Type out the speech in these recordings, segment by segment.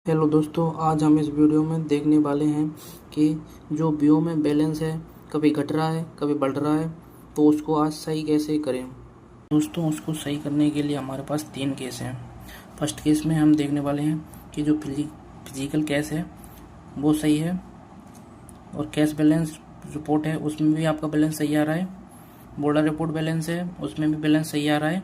Hello दोस्तों, आज हम इस वीडियो में देखने वाले हैं कि जो बीओ में बैलेंस है कभी घट रहा है कभी बढ़ रहा है, तो उसको आज सही कैसे करें। दोस्तों, उसको सही करने के लिए हमारे पास 3 केस हैं। फर्स्ट केस में हम देखने वाले हैं कि जो फिजिकल कैश है वो सही है और कैश बैलेंस रिपोर्ट है उसमें भी आपका बैलेंस सही आ रहा है। बॉर्डर रिपोर्ट बैलेंस है उसमें भी बैलेंस सही आ रहा है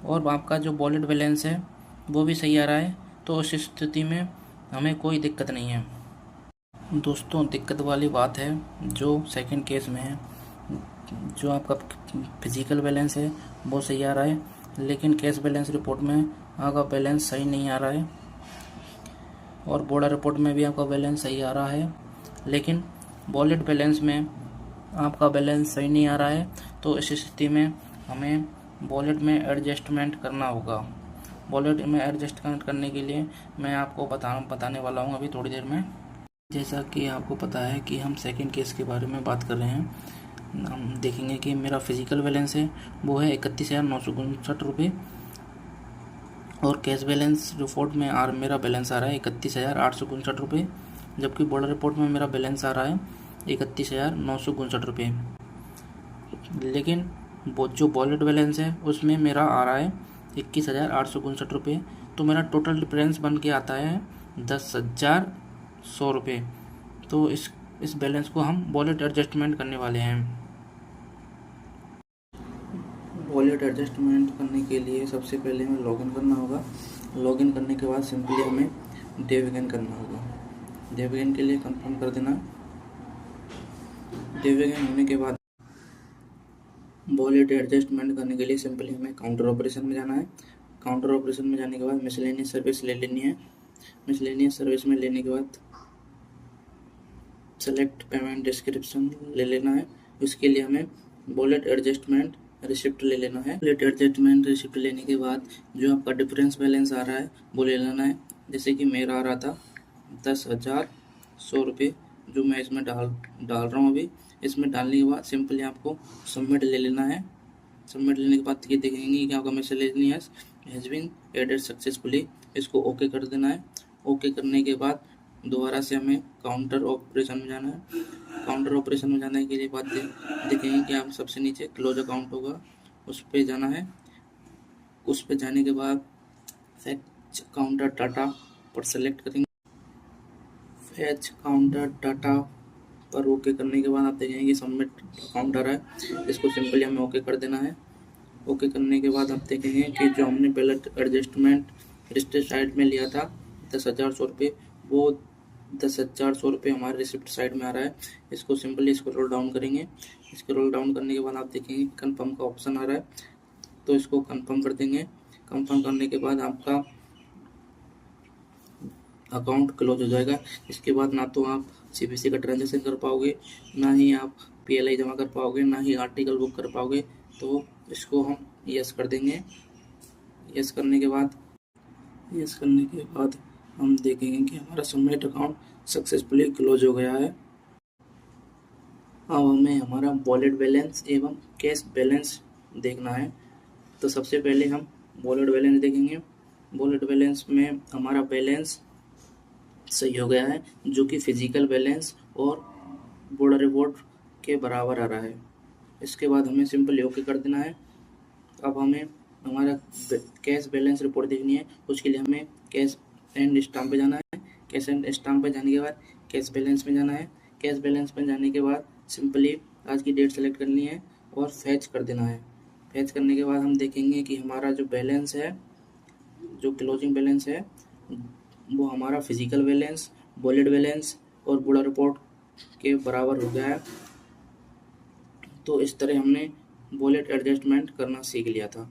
और आपका जो वॉलेट बैलेंस है वो भी सही आ रहा है। तो उस स्थिति में हमें कोई दिक्कत नहीं है। दोस्तों, दिक्कत वाली बात है जो सेकंड केस में है। जो आपका फिजिकल बैलेंस है वो सही आ रहा है, लेकिन कैश बैलेंस रिपोर्ट में आपका बैलेंस सही नहीं आ रहा है और बॉर्डर रिपोर्ट में भी आपका बैलेंस सही आ रहा है, लेकिन वॉलेट बैलेंस में आपका बैलेंस सही नहीं आ रहा है। तो इस स्थिति में हमें वॉलेट में एडजस्टमेंट करना होगा। वॉलेट में एडजस्टमेंट करने के लिए मैं आपको बताने वाला हूँ अभी थोड़ी देर में। जैसा कि आपको पता है कि हम सेकंड केस के बारे में बात कर रहे हैं। हम देखेंगे कि मेरा फिजिकल बैलेंस है वो है 31,959 रुपये और कैश बैलेंस रिपोर्ट में मेरा बैलेंस आ रहा है 31,859 रुपये, जबकि बॉर्डर रिपोर्ट में मेरा बैलेंस आ रहा है 31,959 रुपये। लेकिन वो जो वॉलेट बैलेंस है उसमें मेरा आ रहा है 21,859 रुपये। तो मेरा टोटल डिफरेंस बन के आता है 10,100 रुपये। तो इस बैलेंस को हम वॉलेट एडजस्टमेंट करने वाले हैं। वॉलेट एडजस्टमेंट करने के लिए सबसे पहले हमें लॉगिन करना होगा। लॉगिन करने के बाद सिंपली हमें डेबिट करना होगा। डेबिट के लिए कंफर्म कर देना। डेबिट होने के बाद वॉलेट एडजस्टमेंट करने के लिए सिंपली हमें काउंटर ऑपरेशन में जाना है। काउंटर ऑपरेशन में जाने के बाद मिसलेनियस सर्विस ले लेनी है। मिसलेनियस सर्विस में लेने के बाद सेलेक्ट पेमेंट डिस्क्रिप्शन ले लेना है। उसके लिए हमें वॉलेट एडजस्टमेंट रिसिप्ट ले लेना है। वॉलेट एडजस्टमेंट रिसिप्ट लेने के बाद जो आपका डिफरेंस बैलेंस आ रहा है वो ले लेना है। जैसे कि मेरा आ रहा था 10,100 रुपये, जो मैं इसमें डाल रहा हूँ अभी। इसमें डालने के बाद सिंपली आपको सबमिट ले लेना है। सबमिट लेने के बाद ये देखेंगे कि आपका miscellaneous has been added successfully. इसको ओके कर देना है। ओके करने के बाद दोबारा से हमें काउंटर ऑपरेशन में जाना है। काउंटर ऑपरेशन में जाने के लिए बाद देखेंगे कि आप सबसे नीचे क्लोज अकाउंट होगा, उस पर जाना है। उस पर जाने के बाद फैच काउंटर डाटा पर सेलेक्ट करेंगे। फैच काउंटर डाटा पर ओके करने के बाद आप देखेंगे कि सबमिट काउंटर है, इसको सिंपली हमें ओके कर देना है। ओके करने के बाद आप देखेंगे कि जो हमने पहले एडजस्टमेंट रिसिप्ट साइड में लिया था 10,100 रुपये, वो 10,100 रुपये हमारे रिसिप्ट साइड में आ रहा है। इसको सिंपली स्क्रॉल डाउन करेंगे। स्क्रॉल डाउन करने के बाद आप देखेंगे कंफर्म का ऑप्शन आ रहा है, तो इसको कंफर्म कर देंगे। कंफर्म करने के बाद आपका अकाउंट क्लोज हो जाएगा। इसके बाद ना तो आप सीबीसी का ट्रांजेक्शन कर पाओगे, ना ही आप पीएलआई जमा कर पाओगे, ना ही आर्टिकल बुक कर पाओगे। तो इसको हम यस कर देंगे। यस करने के बाद हम देखेंगे कि हमारा सबमिट अकाउंट सक्सेसफुली क्लोज हो गया है। अब हमें हमारा वॉलेट बैलेंस एवं कैश बैलेंस देखना है। तो सबसे पहले हम वॉलेट बैलेंस देखेंगे। वॉलेट बैलेंस में हमारा बैलेंस सही हो गया है, जो कि फिजिकल बैलेंस और बॉर्डर रिपोर्ट के बराबर आ रहा है। इसके बाद हमें सिंपल ओके कर देना है। अब हमें हमारा कैश बैलेंस रिपोर्ट देखनी है। उसके लिए हमें कैश एंड स्टाम्प पे जाना है। कैश एंड स्टाम्प पे जाने के बाद कैश बैलेंस में जाना है। कैश बैलेंस में जाने के बाद सिंपली आज की डेट सेलेक्ट करनी है और फैच कर देना है। फैच करने के बाद हम देखेंगे कि हमारा जो बैलेंस है, जो क्लोजिंग बैलेंस है, वो हमारा फिजिकल बैलेंस, वॉलेट बैलेंस और बॉर्डर रिपोर्ट के बराबर हो गया है। तो इस तरह हमने वॉलेट एडजस्टमेंट करना सीख लिया था।